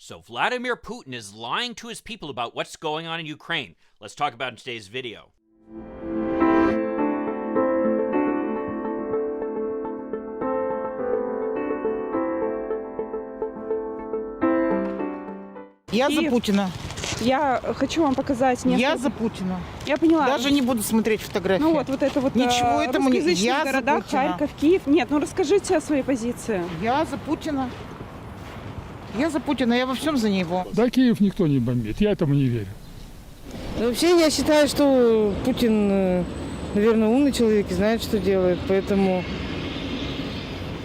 So Vladimir Putin is lying to his people about what's going on in Ukraine. Let's talk about it in today's video. Я за Путина. Я хочу вам показать несколько... Я за Путина. Я поняла. Даже не буду смотреть фотографии. Ну вот это вот Ничего этому не... Я города, за Путина. Харьков, Киев. Нет, ну расскажите о своей позиции. Я за Путина. Я за Путина, я во всем за него. Да, Киев никто не бомбит, я этому не верю. Ну, вообще, я считаю, что Путин, наверное, умный человек и знает, что делает, поэтому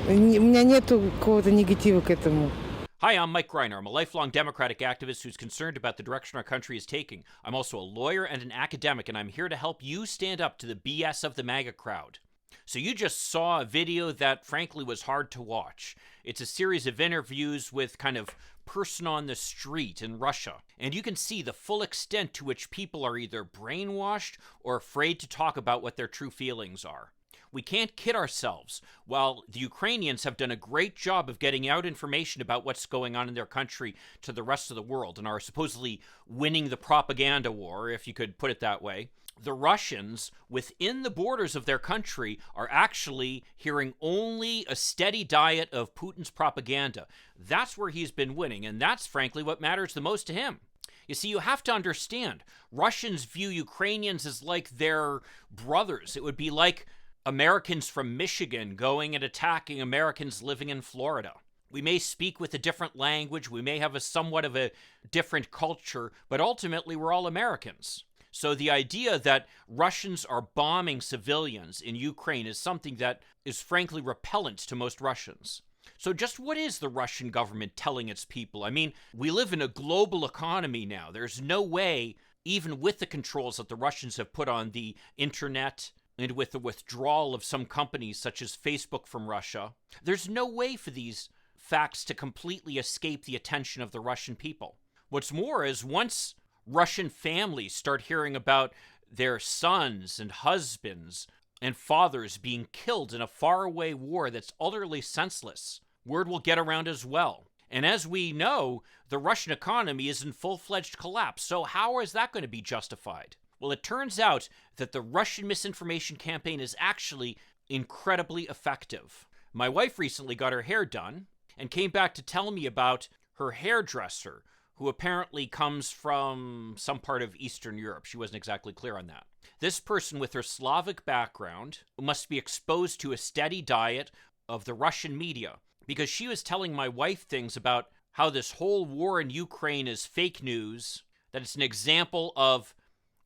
у меня нету какого-то негатива к этому. Hi, I'm Mike Greiner. I'm a lifelong Democratic activist who's concerned about the direction our country is taking. I'm also a lawyer and an academic, and I'm here to help you stand up to the BS of the MAGA crowd. So you just saw a video that, frankly, was hard to watch. It's a series of interviews with kind of person on the street in Russia. And you can see the full extent to which people are either brainwashed or afraid to talk about what their true feelings are. We can't kid ourselves. While the Ukrainians have done a great job of getting out information about what's going on in their country to the rest of the world and are supposedly winning the propaganda war, if you could put it that way, the Russians, within the borders of their country, are actually hearing only a steady diet of Putin's propaganda. That's where he's been winning, and that's frankly what matters the most to him. You see, you have to understand, Russians view Ukrainians as like their brothers. It would be like Americans from Michigan going and attacking Americans living in Florida. We may speak with a different language, we may have a somewhat of a different culture, but ultimately we're all Americans. So the idea that Russians are bombing civilians in Ukraine is something that is frankly repellent to most Russians. So just what is the Russian government telling its people? I mean, we live in a global economy now. There's no way, even with the controls that the Russians have put on the internet, and with the withdrawal of some companies such as Facebook from Russia, there's no way for these facts to completely escape the attention of the Russian people. What's more is once Russian families start hearing about their sons and husbands and fathers being killed in a faraway war that's utterly senseless, word will get around as well. And as we know, the Russian economy is in full-fledged collapse, so how is that going to be justified? Well, it turns out that the Russian misinformation campaign is actually incredibly effective. My wife recently got her hair done and came back to tell me about her hairdresser, who apparently comes from some part of Eastern Europe. She wasn't exactly clear on that. This person with her Slavic background must be exposed to a steady diet of the Russian media, because she was telling my wife things about how this whole war in Ukraine is fake news, that it's an example of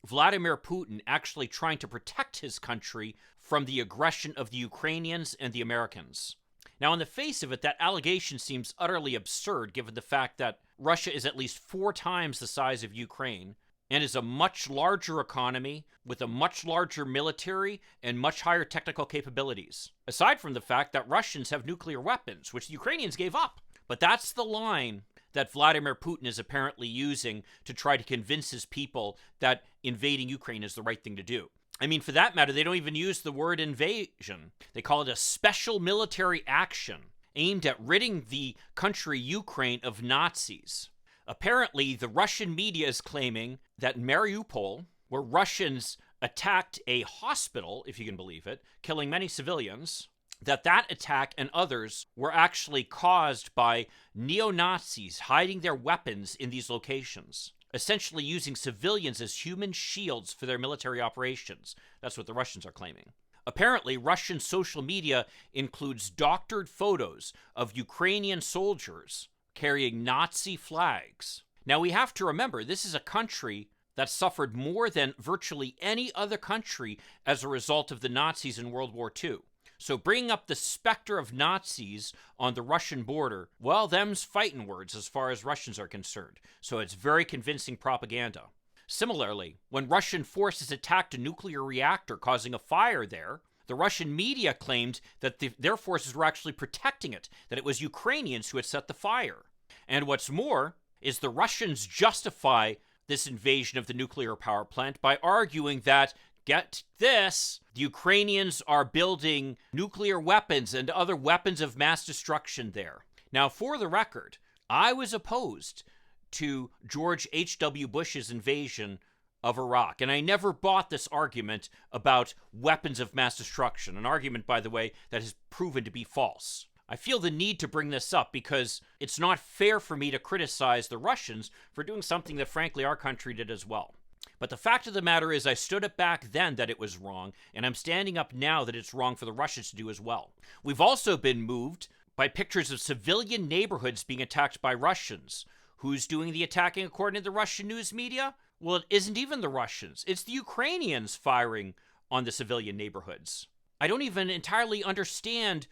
Vladimir Putin actually trying to protect his country from the aggression of the Ukrainians and the Americans. Now, on the face of it, that allegation seems utterly absurd given the fact that Russia is at least 4 times the size of Ukraine and is a much larger economy with a much larger military and much higher technical capabilities. Aside from the fact that Russians have nuclear weapons, which the Ukrainians gave up. But that's the line that Vladimir Putin is apparently using to try to convince his people that invading Ukraine is the right thing to do. I mean, for that matter, they don't even use the word invasion. They call it a special military action aimed at ridding the country Ukraine of Nazis. Apparently, the Russian media is claiming that Mariupol, where Russians attacked a hospital, if you can believe it, killing many civilians, that attack and others were actually caused by neo-Nazis hiding their weapons in these locations, essentially using civilians as human shields for their military operations. That's what the Russians are claiming. Apparently, Russian social media includes doctored photos of Ukrainian soldiers carrying Nazi flags. Now, we have to remember, this is a country that suffered more than virtually any other country as a result of the Nazis in World War II. So bringing up the specter of Nazis on the Russian border, well, them's fighting words as far as Russians are concerned. So it's very convincing propaganda. Similarly, when Russian forces attacked a nuclear reactor causing a fire there, the Russian media claimed that their forces were actually protecting it, that it was Ukrainians who had set the fire. And what's more is the Russians justify this invasion of the nuclear power plant by arguing that, get this, the Ukrainians are building nuclear weapons and other weapons of mass destruction there. Now, for the record, I was opposed to George H.W. Bush's invasion of Iraq, and I never bought this argument about weapons of mass destruction, an argument, by the way, that has proven to be false. I feel the need to bring this up because it's not fair for me to criticize the Russians for doing something that, frankly, our country did as well. But the fact of the matter is I stood up back then that it was wrong, and I'm standing up now that it's wrong for the Russians to do as well. We've also been moved by pictures of civilian neighborhoods being attacked by Russians. Who's doing the attacking according to the Russian news media? Well, it isn't even the Russians. It's the Ukrainians firing on the civilian neighborhoods. I don't even entirely understand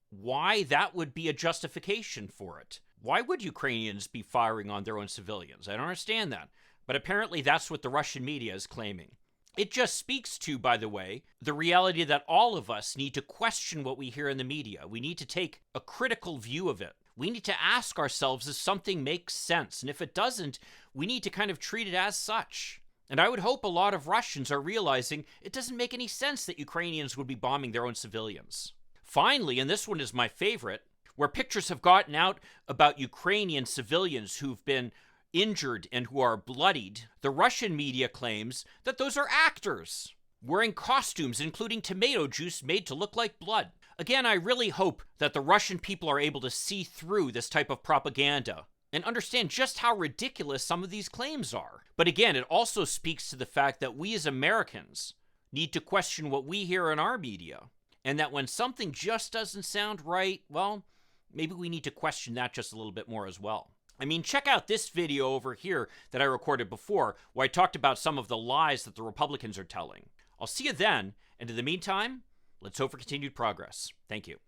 why that would be a justification for it. Why would Ukrainians be firing on their own civilians? I don't understand that. But apparently that's what the Russian media is claiming. It just speaks to, by the way, the reality that all of us need to question what we hear in the media. We need to take a critical view of it. We need to ask ourselves if something makes sense. And if it doesn't, we need to kind of treat it as such. And I would hope a lot of Russians are realizing it doesn't make any sense that Ukrainians would be bombing their own civilians. Finally, and this one is my favorite, where pictures have gotten out about Ukrainian civilians who've been injured and who are bloodied, the Russian media claims that those are actors wearing costumes including tomato juice made to look like blood. Again, I really hope that the Russian people are able to see through this type of propaganda and understand just how ridiculous some of these claims are. But again, it also speaks to the fact that we as Americans need to question what we hear in our media, and that when something just doesn't sound right, well, maybe we need to question that just a little bit more as well. I mean, check out this video over here that I recorded before, where I talked about some of the lies that the Republicans are telling. I'll see you then, and in the meantime, let's hope for continued progress. Thank you.